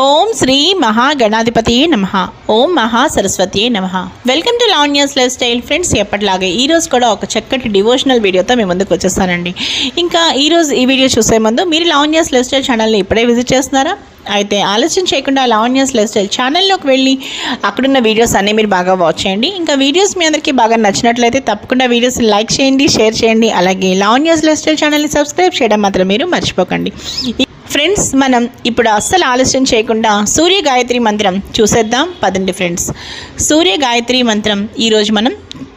ఓం శ్రీ మహాగణాధిపతియే నమః. ఓం మహాసరస్వతియే నమః. Welcome to Lavanya's life style. Friends, ఎప్పటిలాగే ఈరోజు కూడా ఒక చక్కటి డివోషనల్ వీడియోతో మీ ముందుకు వచ్చేస్తానండి. ఇంకా ఈరోజు ఈ వీడియో చూసే ముందు మీరు లావణ్యాస్ లైఫ్ స్టైల్ ఛానల్ని ఇప్పుడే విజిట్ చేస్తున్నారా? అయితే ఆలస్యం చేయకుండా లావణ్యాస్ లైఫ్ స్టైల్ ఛానల్లోకి వెళ్ళి అక్కడున్న వీడియోస్ అన్నీ మీరు బాగా వాచ్ చేయండి. ఇంకా వీడియోస్ మీ అందరికీ బాగా నచ్చినట్లయితే తప్పకుండా వీడియోస్ని లైక్ చేయండి, షేర్ చేయండి. అలాగే లావణ్యాస్ లైఫ్ స్టైల్ ఛానల్ని సబ్స్క్రైబ్ చేయడం మాత్రం మీరు మర్చిపోకండి. ఫ్రెండ్స్, మనం ఇప్పుడు అస్సలు ఆలస్యం చేయకుండా సూర్య గాయత్రి మంత్రం చూసేద్దాం పదండి. ఫ్రెండ్స్, సూర్య గాయత్రి మంత్రం ఈరోజు మనం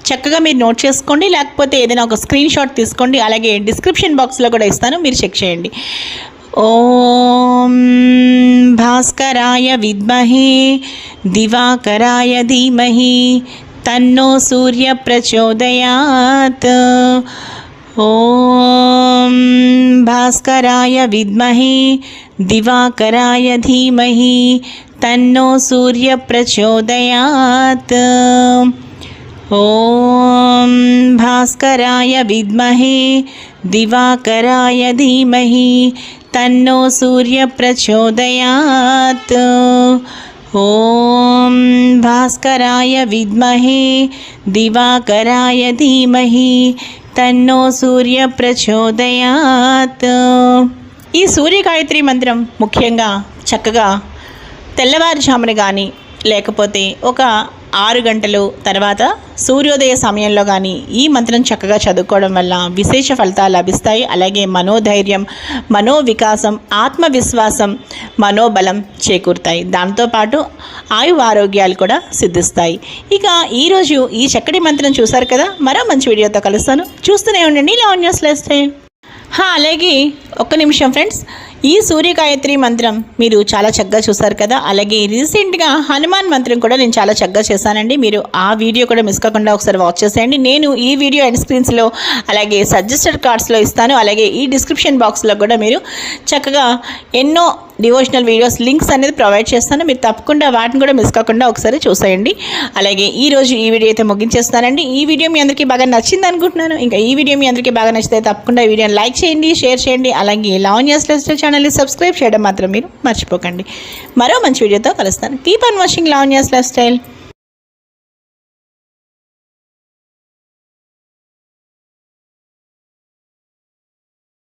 చక్కగా మీరు నోట్ చేసుకోండి, లేకపోతే ఏదైనా ఒక స్క్రీన్ షాట్ తీసుకోండి. అలాగే డిస్క్రిప్షన్ బాక్స్లో కూడా ఇస్తాను, మీరు చెక్ చేయండి. ఓం భాస్కరాయ విద్మహే దివాకరాయ ధీమహి తన్నో సూర్య ప్రచోదయాత్. ఓం భాస్కరాయ విద్మహే దివాకరాయ ధీమహి తన్నో సూర్య ప్రచోదయాత్. ఓం భాస్కరాయ విద్మహే దివాకరాయ ధీమహి తన్నో సూర్య ప్రచోదయాత్. ఓం భాస్కరాయ విద్మహే దివాకరాయ ధీమహి తన్నో సూర్య ప్రచోదయాత్. ఈ సూర్య గాయత్రి మంత్రం ముఖ్యంగా చక్కగా తెల్లవారుజామున కానీ లేకపోతే ఒక 6 గంటలు తర్వాత సూర్యోదయ సమయంలో కానీ ఈ మంత్రం చక్కగా చదువుకోవడం వల్ల విశేష ఫలితాలు లభిస్తాయి. అలాగే మనోధైర్యం, మనోవికాసం, ఆత్మవిశ్వాసం, మనోబలం చేకూరుతాయి. దాంతోపాటు ఆరోగ్యాలు కూడా సిద్ధిస్తాయి. ఇక ఈరోజు ఈ చక్కటి మంత్రం చూశారు కదా, మరో మంచి వీడియోతో కలుస్తాను. చూస్తూనే ఉండండి లావణ్యాస్ లైఫ్ స్టైల్. అలాగే ఒక్క నిమిషం ఫ్రెండ్స్, ఈ సూర్య గాయత్రి మంత్రం మీరు చాలా చక్కగా చూసారు కదా. అలాగే రీసెంట్గా హనుమాన్ మంత్రం కూడా నేను చాలా చక్కగా చేశానండి. మీరు ఆ వీడియో కూడా మిస్ కాకుండా ఒకసారి వాచ్ చేసేయండి. నేను ఈ వీడియో ఎండ్ స్క్రీన్స్లో అలాగే సజెస్టెడ్ కార్డ్స్లో ఇస్తాను. అలాగే ఈ డిస్క్రిప్షన్ బాక్స్లో కూడా మీరు చక్కగా ఎన్నో డివోషనల్ వీడియోస్ లింక్స్ అనేది ప్రొవైడ్ చేస్తాను. మీరు తప్పకుండా వాటిని కూడా మిస్ కాకుండా ఒకసారి చూసేయండి. అలాగే ఈరోజు ఈ వీడియో అయితే ముగించేస్తానండి. ఈ వీడియో మీ అందరికీ బాగా నచ్చింది అనుకుంటున్నాను. ఇంకా ఈ వీడియో మీ అందరికీ బాగా నచ్చితే తప్పకుండా ఈ వీడియోని లైక్ చేయండి, షేర్ చేయండి. అలాగే లావణ్యాస్ లైఫ్ స్టైల్ ఛానల్ని సబ్స్క్రైబ్ చేయడం మాత్రం మీరు మర్చిపోకండి. మరో మంచి వీడియోతో కలుస్తాను. Keep on watching Lavanya's life style.